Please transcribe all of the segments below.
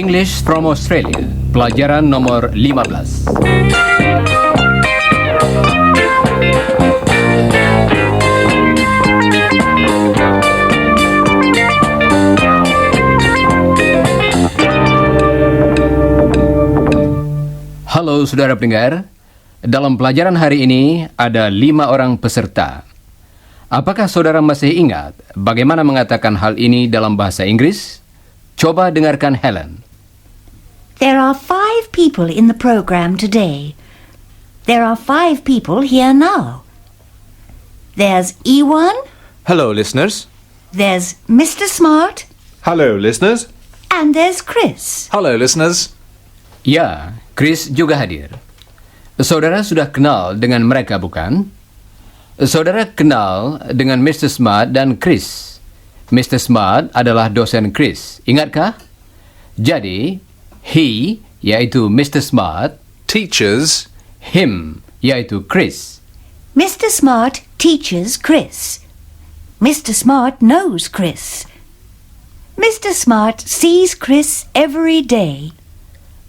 English from Australia, pelajaran nomor 15. Halo saudara pendengar, dalam pelajaran hari ini ada 5 orang peserta. Apakah saudara masih ingat bagaimana mengatakan hal ini dalam bahasa Inggris? Coba dengarkan Helen. There are 5 people in the program today. There are 5 people here now. There's Ewan. Hello, listeners. There's Mr. Smart. Hello, listeners. And there's Chris. Hello, listeners. Ya, Chris juga hadir. Saudara sudah kenal dengan mereka, bukan? Saudara kenal dengan Mr. Smart dan Chris. Mr. Smart adalah dosen Chris, ingatkah? Jadi, he, yaitu Mr. Smart, Teachers. him, yaitu Chris. Mr. Smart teaches Chris. Mr. Smart knows Chris. Mr. Smart sees Chris every day.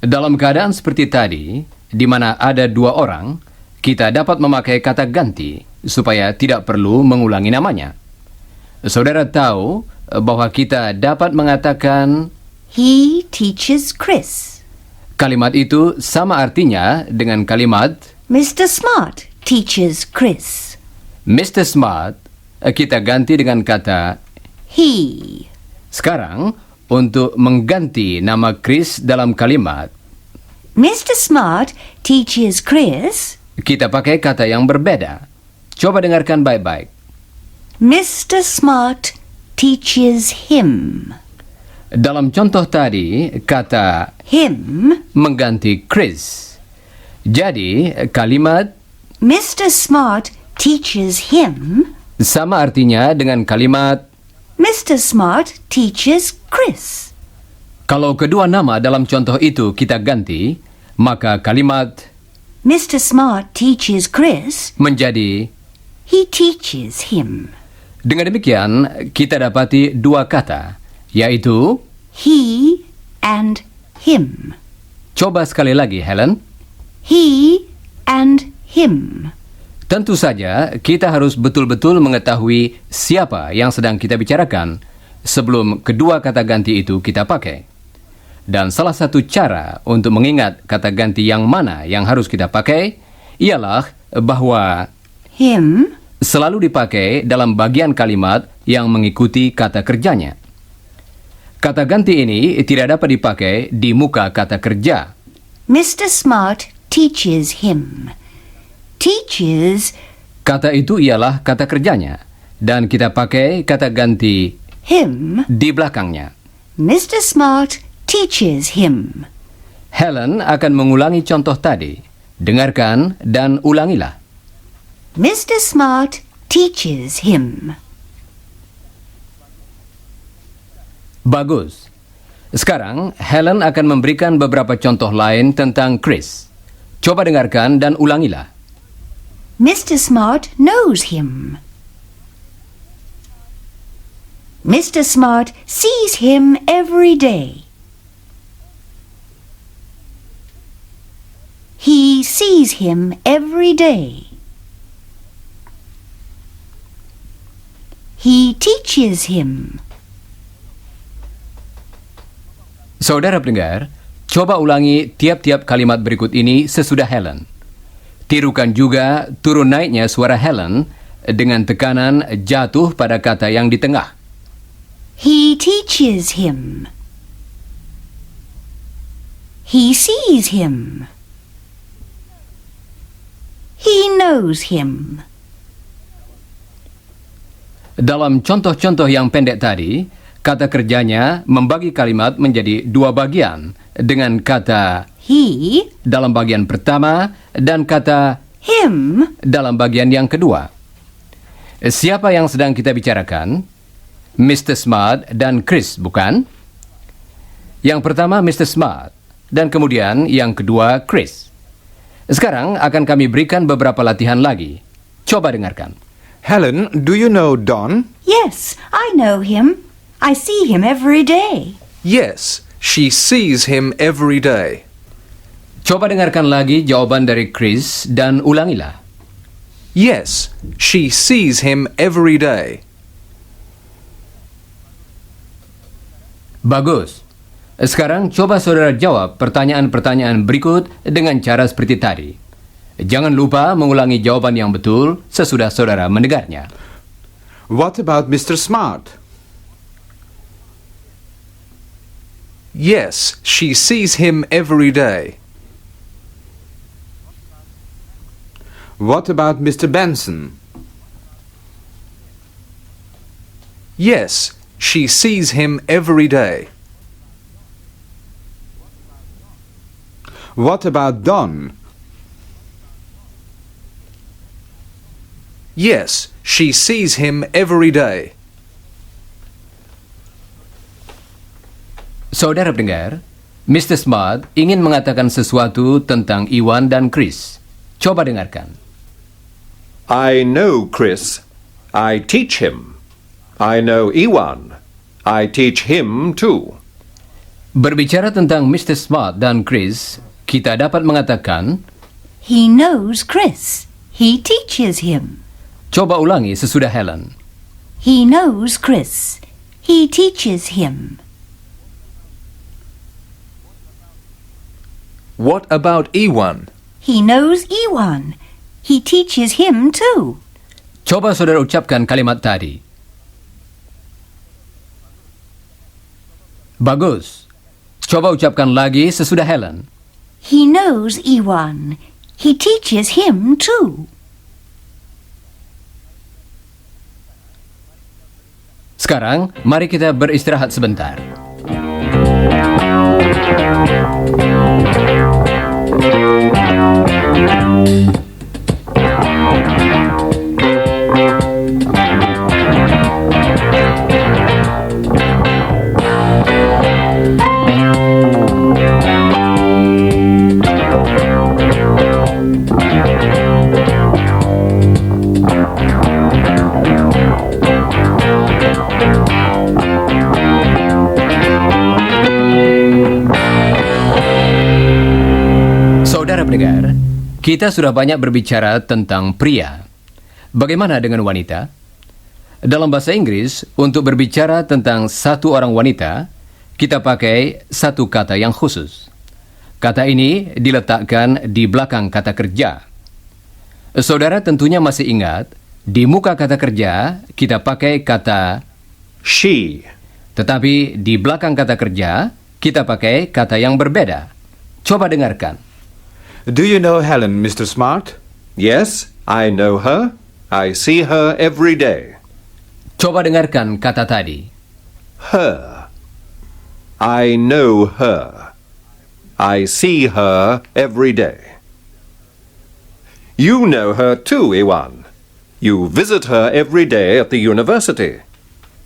Dalam keadaan seperti tadi, di mana ada 2 orang, kita dapat memakai kata ganti supaya tidak perlu mengulangi namanya. Saudara tahu bahwa kita dapat mengatakan He teaches Chris. kalimat itu sama artinya dengan kalimat Mr. Smart teaches Chris. Mr. Smart, kita ganti dengan kata He. Sekarang, untuk mengganti nama Chris dalam kalimat, Mr. Smart teaches Chris. kita pakai kata yang berbeda. Coba dengarkan baik-baik. Mr. Smart teaches him. Dalam contoh tadi, kata Him. mengganti Chris. Jadi, kalimat Mr. Smart teaches him. sama artinya dengan kalimat Mr. Smart teaches Chris. kalau kedua nama dalam contoh itu kita ganti, maka kalimat Mr. Smart teaches Chris. menjadi. He teaches him. Dengan demikian, kita dapati 2 kata, yaitu He and him. coba sekali lagi, Helen. He and him. Tentu saja, kita harus betul-betul mengetahui siapa yang sedang kita bicarakan sebelum kedua kata ganti itu kita pakai. Dan salah satu cara untuk mengingat kata ganti yang mana yang harus kita pakai ialah bahwa Him. selalu dipakai dalam bagian kalimat yang mengikuti kata kerjanya. Kata ganti ini tidak dapat dipakai di muka kata kerja. Mr. Smart teaches him. Teaches Kata itu ialah kata kerjanya, dan kita pakai kata ganti him. di belakangnya. Mr. Smart teaches him. Helen akan mengulangi contoh tadi. Dengarkan dan ulangilah. Mr. Smart teaches him. Bagus. Sekarang, Helen akan memberikan beberapa contoh lain tentang Chris. Coba dengarkan dan ulangilah. Mr. Smart knows him. Mr. Smart sees him every day. He sees him every day. He teaches him. Saudara pendengar, coba ulangi tiap-tiap kalimat berikut ini sesudah Helen. Tirukan juga turun naiknya suara Helen dengan tekanan jatuh pada kata yang di tengah. He teaches him. He sees him. He knows him. Dalam contoh-contoh yang pendek tadi, kata kerjanya membagi kalimat menjadi 2 bagian dengan kata He, dalam bagian pertama dan kata him. dalam bagian yang kedua. Siapa yang sedang kita bicarakan? Mr. Smart dan Chris, bukan? Yang pertama Mr. Smart dan kemudian yang kedua Chris. Sekarang akan kami berikan beberapa latihan lagi. Coba dengarkan. Helen, do you know Don? Yes, I know him. I see him every day. Yes, She sees him every day. Coba dengarkan lagi jawaban dari Chris dan ulangilah. Yes, she sees him every day. Bagus. Sekarang coba saudara jawab pertanyaan-pertanyaan berikut dengan cara seperti tadi. Jangan lupa mengulangi jawaban yang betul sesudah saudara mendengarnya. What about Mr. Smart? Yes, she sees him every day. What about Mr. Benson? Yes, she sees him every day. What about Don? Yes, she sees him every day. Saudara pendengar, Mr. Smart ingin mengatakan sesuatu tentang Iwan dan Chris. Coba dengarkan. I know Chris. I teach him. I know Iwan. I teach him too. Berbicara tentang Mr. Smart dan Chris, kita dapat mengatakan, He knows Chris. He teaches him. coba ulangi sesudah Helen. He knows Chris. He teaches him. What about Iwan? He knows Iwan. He teaches him too. Coba saudara ucapkan kalimat tadi. Bagus. Coba ucapkan lagi sesudah Helen. He knows Iwan. He teaches him too. Sekarang, mari kita beristirahat sebentar. Saudara pendengar, kita sudah banyak berbicara tentang pria. Bagaimana dengan wanita? Dalam bahasa Inggris, untuk berbicara tentang satu orang wanita, kita pakai satu kata yang khusus. Kata ini diletakkan di belakang kata kerja. Saudara tentunya masih ingat, di muka kata kerja kita pakai kata She. tetapi di belakang kata kerja kita pakai kata yang berbeda. Coba dengarkan. Do you know Helen, Mr. Smart? Yes, I know her. I see her every day. Coba dengarkan kata tadi. Her. I know her. I see her every day. You know her too, Iwan. You visit her every day at the university.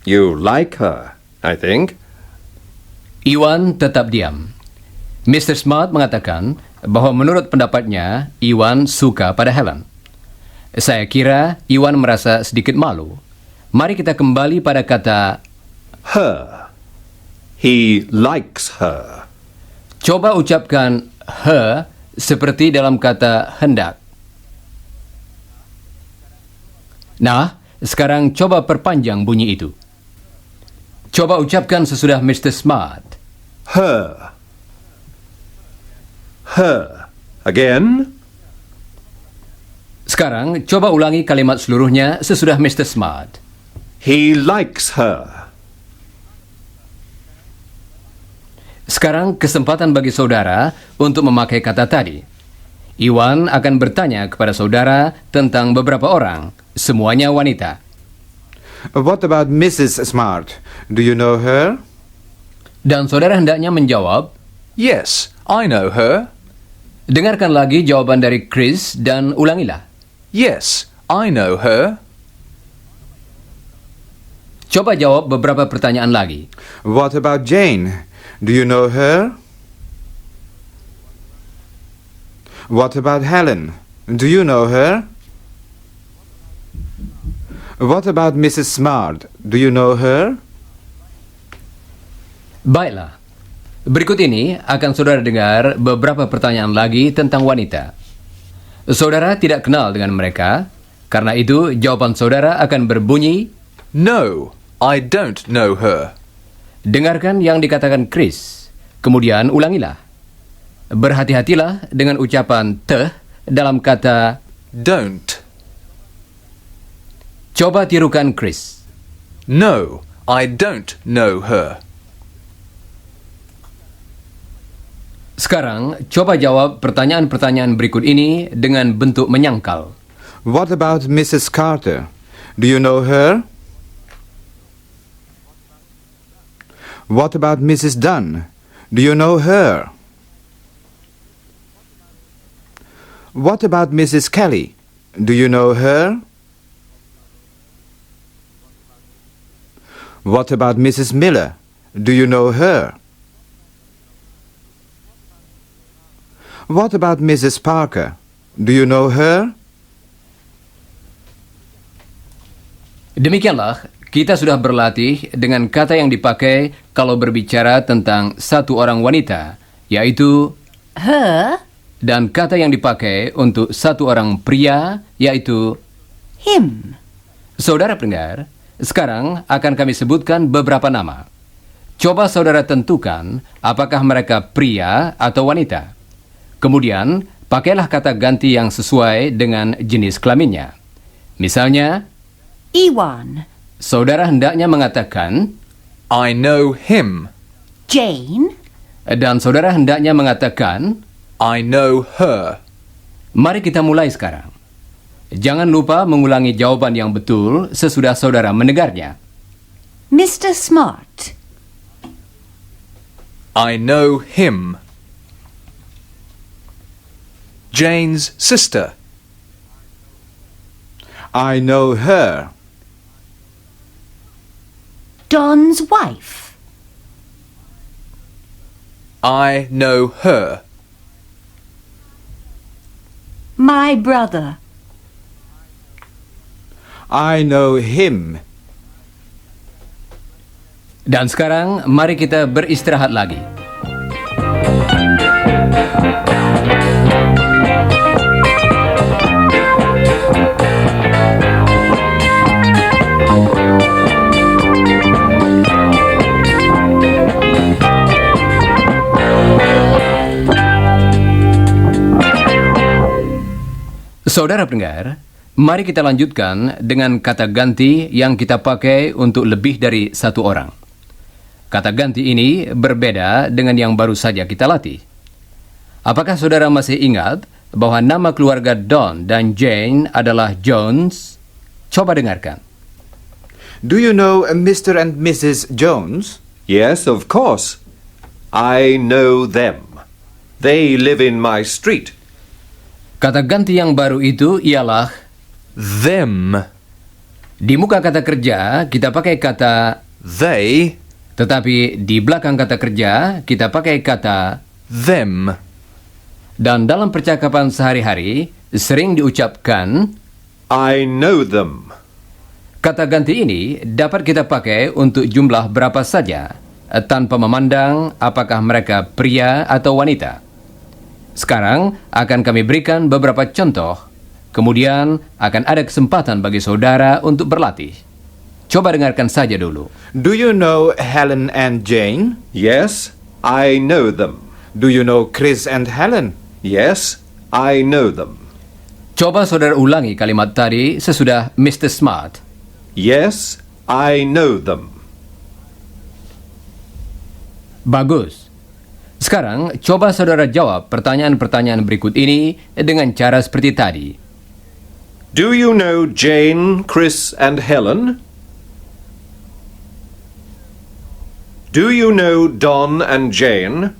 You like her, I think. Iwan tetap diam. Mr. Smart mengatakan bahwa menurut pendapatnya, Iwan suka pada Helen. Saya kira Iwan merasa sedikit malu. Mari kita kembali pada kata Her. He likes her. coba ucapkan her seperti dalam kata hendak. Nah, sekarang coba perpanjang bunyi itu. Coba ucapkan sesudah Mr. Smart. Her. Her. Again. Sekarang coba ulangi kalimat seluruhnya sesudah Mr. Smart. He likes her. Sekarang kesempatan bagi saudara untuk memakai kata tadi. Iwan akan bertanya kepada saudara tentang beberapa orang, semuanya wanita. What about Mrs. Smart? Do you know her? Dan saudara hendaknya menjawab. Yes, I know her. Dengarkan lagi jawaban dari Chris dan ulangilah. Yes, I know her. Coba jawab beberapa pertanyaan lagi. What about Jane? Do you know her? What about Helen? Do you know her? What about Mrs. Smart? Do you know her? Baiklah. Berikut ini akan saudara dengar beberapa pertanyaan lagi tentang wanita. Saudara tidak kenal dengan mereka, karena itu jawaban saudara akan berbunyi, No, I don't know her. dengarkan yang dikatakan Chris, kemudian ulangilah. Berhati-hatilah dengan ucapan teh dalam kata Don't. coba tirukan Chris. No, I don't know her. Sekarang, coba jawab pertanyaan-pertanyaan berikut ini dengan bentuk menyangkal. What about Mrs. Carter? Do you know her? What about Mrs. Dunn? Do you know her? What about Mrs. Kelly? Do you know her? What about Mrs. Miller? Do you know her? What about Mrs. Parker? Do you know her? Demikianlah, kita sudah berlatih dengan kata yang dipakai kalau berbicara tentang satu orang wanita, yaitu Her, dan kata yang dipakai untuk satu orang pria, yaitu him. saudara pendengar. Sekarang akan kami sebutkan beberapa nama. Coba saudara tentukan apakah mereka pria atau wanita. Kemudian, pakailah kata ganti yang sesuai dengan jenis kelaminnya. Misalnya, Ewan, saudara hendaknya mengatakan, I know him. Jane, dan saudara hendaknya mengatakan, I know her. mari kita mulai sekarang. Jangan lupa mengulangi jawaban yang betul sesudah saudara mendengarnya. Mr. Smart, I know him. Jane's sister. I know her. Don's wife, I know her. my brother, I know him. Dan sekarang, mari kita beristirahat lagi. Saudara pendengar, mari kita lanjutkan dengan kata ganti yang kita pakai untuk lebih dari satu orang. Kata ganti ini berbeda dengan yang baru saja kita latih. Apakah saudara masih ingat bahwa nama keluarga Don dan Jane adalah Jones? Coba dengarkan. Do you know Mr. and Mrs. Jones? Yes, of course. I know them. They live in my street. Kata ganti yang baru itu ialah Them. di muka kata kerja kita pakai kata, They. tetapi di belakang kata kerja kita pakai kata, Them. dan dalam percakapan sehari-hari sering diucapkan. I know them. Kata ganti ini dapat kita pakai untuk jumlah berapa saja, tanpa memandang apakah mereka pria atau wanita. Sekarang akan kami berikan beberapa contoh, kemudian akan ada kesempatan bagi saudara untuk berlatih. Coba dengarkan saja dulu. Do you know Helen and Jane? Yes, I know them. Do you know Chris and Helen? Yes, I know them. Coba saudara ulangi kalimat tadi sesudah Mr. Smart. Yes, I know them. Bagus. Sekarang, coba saudara jawab pertanyaan-pertanyaan berikut ini dengan cara seperti tadi. Do you know Jane, Chris, and Helen? Do you know Don and Jane?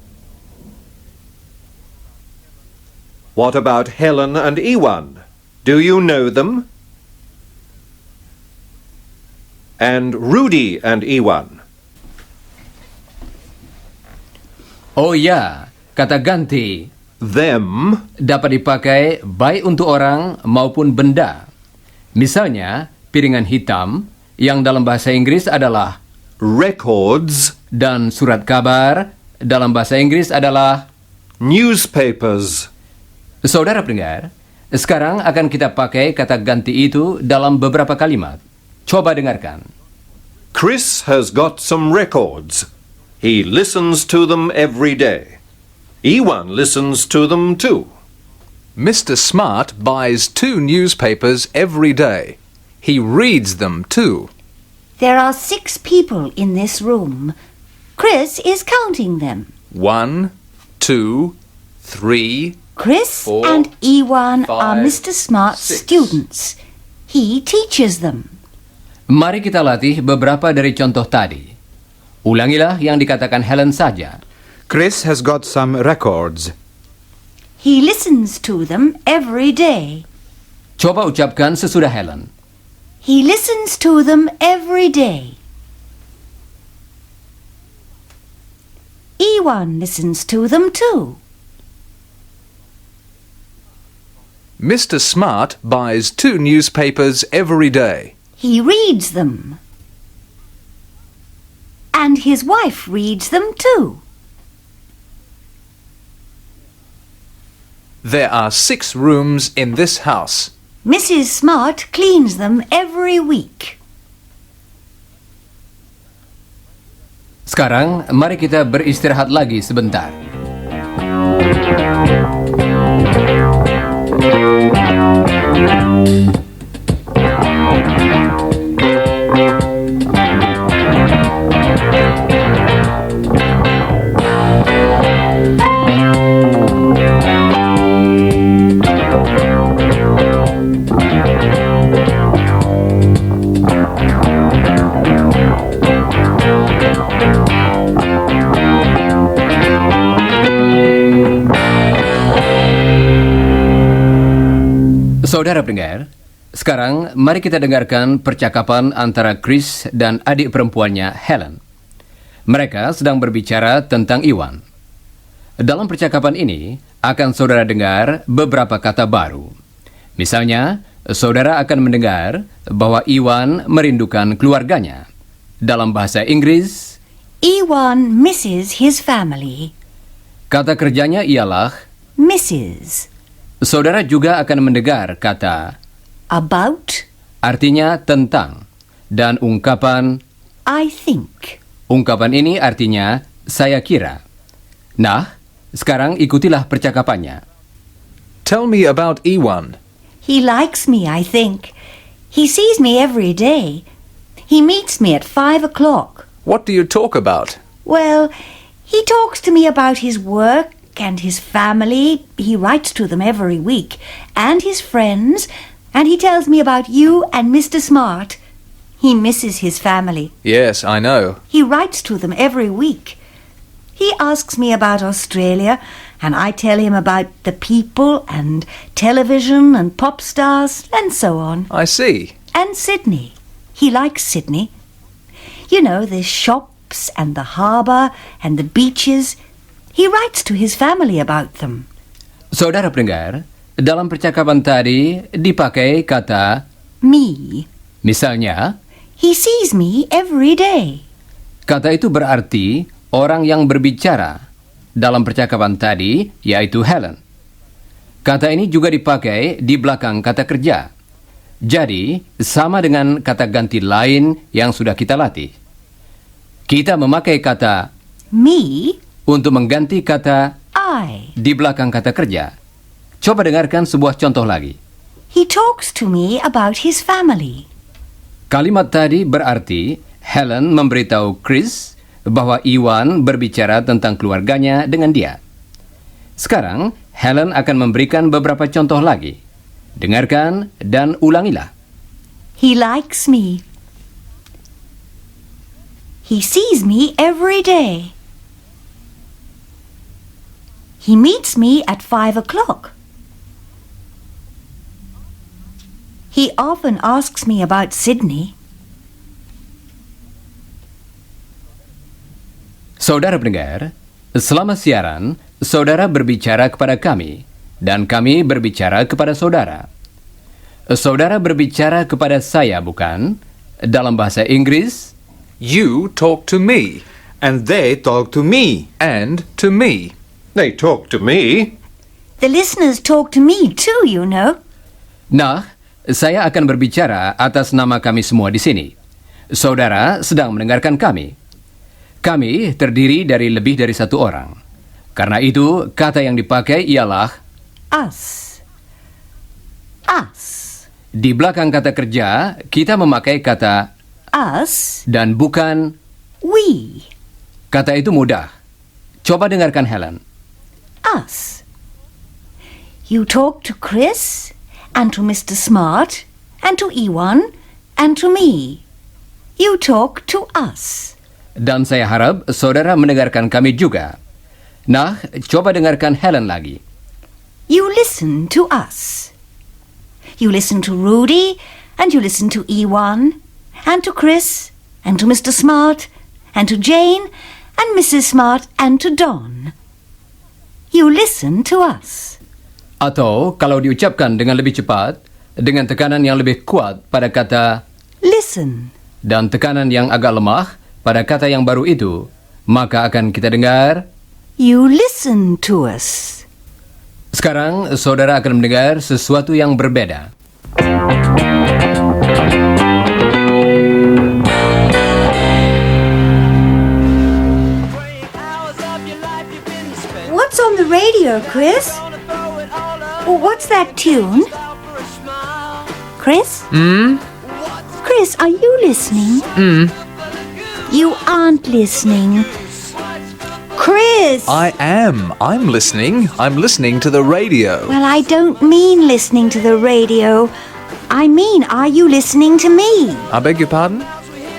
What about Helen and Ewan? Do you know them? And Rudy and Ewan? Oh ya, kata ganti Them dapat dipakai baik untuk orang maupun benda. Misalnya, piringan hitam yang dalam bahasa Inggris adalah records dan surat kabar dalam bahasa Inggris adalah newspapers. Saudara pendengar, sekarang akan kita pakai kata ganti itu dalam beberapa kalimat. Coba dengarkan. Chris has got some records. He listens to them every day. Iwan listens to them too. Mr. Smart buys 2 newspapers every day. He reads them too. There are 6 people in this room. Chris is counting them. 1, 2, 3. Chris 4, and Iwan are 5, Mr. Smart's 6. students. He teaches them. Mari kita latih beberapa dari contoh tadi. Ulangilah yang dikatakan Helen saja. Chris has got some records. He listens to them every day. Coba ucapkan sesudah Helen. He listens to them every day. Iwan listens to them too. Mr. Smart buys 2 newspapers every day. He reads them. And his wife reads them too. There are 6 rooms in this house. Mrs. Smart cleans them every week. Sekarang, mari kita beristirahat lagi sebentar. Saudara pendengar, sekarang mari kita dengarkan percakapan antara Chris dan adik perempuannya Helen. Mereka sedang berbicara tentang Iwan. Dalam percakapan ini akan saudara dengar beberapa kata baru. Misalnya, saudara akan mendengar bahwa Iwan merindukan keluarganya. Dalam bahasa Inggris, Iwan misses his family. kata kerjanya ialah Misses. saudara juga akan mendengar kata About, artinya tentang dan ungkapan I think. ungkapan ini artinya saya kira. Nah, sekarang ikutilah percakapannya. Tell me about Iwan. He likes me, I think. He sees me every day. He meets me at 5 o'clock. What do you talk about? Well, he talks to me about his work and his family. He writes to them every week. And his friends. And he tells me about you and Mr. Smart. He misses his family. Yes, I know. He writes to them every week. He asks me about Australia, and I tell him about the people and television and pop stars and so on. I see. And Sydney. He likes Sydney. You know, the shops and the harbour and the beaches. He writes to his family about them. Saudara pendengar, dalam percakapan tadi dipakai kata Me. misalnya, He sees me every day. kata itu berarti orang yang berbicara dalam percakapan tadi, yaitu Helen. Kata ini juga dipakai di belakang kata kerja. Jadi, sama dengan kata ganti lain yang sudah kita latih. Kita memakai kata Me, untuk mengganti kata I. di belakang kata kerja. Coba dengarkan sebuah contoh lagi. He talks to me about his family. Kalimat tadi berarti Helen memberitahu Chris bahwa Iwan berbicara tentang keluarganya dengan dia. Sekarang, Helen akan memberikan beberapa contoh lagi. Dengarkan dan ulangilah. He likes me. He sees me every day. He meets me at 5 o'clock. He often asks me about Sydney. Saudara pendengar, selama siaran, saudara berbicara kepada kami, dan kami berbicara kepada saudara. Saudara berbicara kepada saya, bukan? Dalam bahasa Inggris, You talk to me. And they talk to me. And to me. They talk to me. The listeners talk to me too, you know. Nah, saya akan berbicara atas nama kami semua di sini. Saudara sedang mendengarkan kami. Kami terdiri dari lebih dari satu orang. Karena itu, kata yang dipakai ialah Us. Us. di belakang kata kerja, kita memakai kata Us. dan bukan We. kata itu mudah. Coba dengarkan Helen. Us. You talk to Chris, and to Mr. Smart, and to Ewan, and to me. You talk to us. Dan saya harap saudara mendengarkan kami juga. Nah, coba dengarkan Helen lagi. You listen to us. You listen to Rudy, and you listen to Ewan, and to Chris, and to Mr. Smart, and to Jane, and Mrs. Smart, and to Don. You listen to us. Atau kalau diucapkan dengan lebih cepat, dengan tekanan yang lebih kuat pada kata Listen. dan tekanan yang agak lemah pada kata yang baru itu, maka akan kita dengar. You listen to us. Sekarang saudara akan mendengar sesuatu yang berbeda. What's on the radio, Chris? What's that tune? Chris? Chris, are you listening? You aren't listening. Chris! I am. I'm listening. I'm listening to the radio. Well, I don't mean listening to the radio. I mean, are you listening to me? I beg your pardon?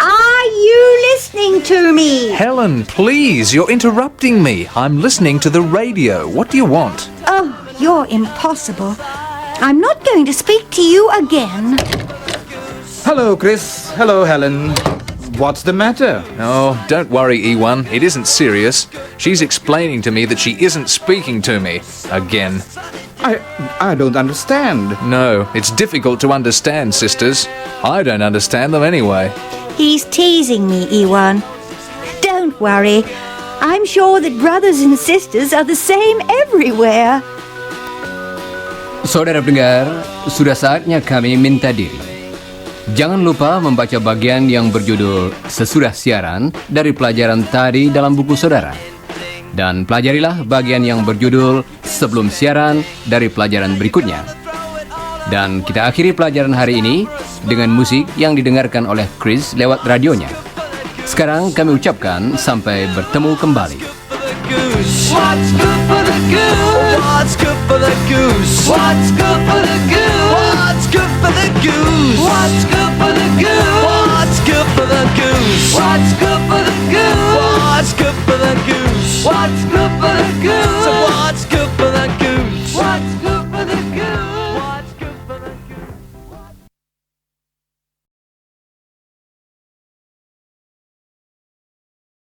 Are you listening to me? Helen, please, you're interrupting me. I'm listening to the radio. What do you want? Oh, you're impossible. I'm not going to speak to you again. Hello, Chris. Hello, Helen. What's the matter? Oh, don't worry, Ewan. It isn't serious. She's explaining to me that she isn't speaking to me. Again. I don't understand. No, it's difficult to understand, sisters. I don't understand them anyway. He's teasing me, Ewan. Don't worry. I'm sure that brothers and sisters are the same everywhere. Saudara pendengar, sudah saatnya kami minta diri. Jangan lupa membaca bagian yang berjudul sesudah siaran dari pelajaran tadi dalam buku saudara. Dan pelajarilah bagian yang berjudul sebelum siaran dari pelajaran berikutnya. Dan kita akhiri pelajaran hari ini dengan musik yang didengarkan oleh Chris lewat radionya. Sekarang kami ucapkan sampai bertemu kembali. What's good for the goose? What's good for the goose? What's good for the goose? What's good for the goose? What's good for the goose? What's good for the goose? What's good for the goose? What's good for the goose? What's good for the goose?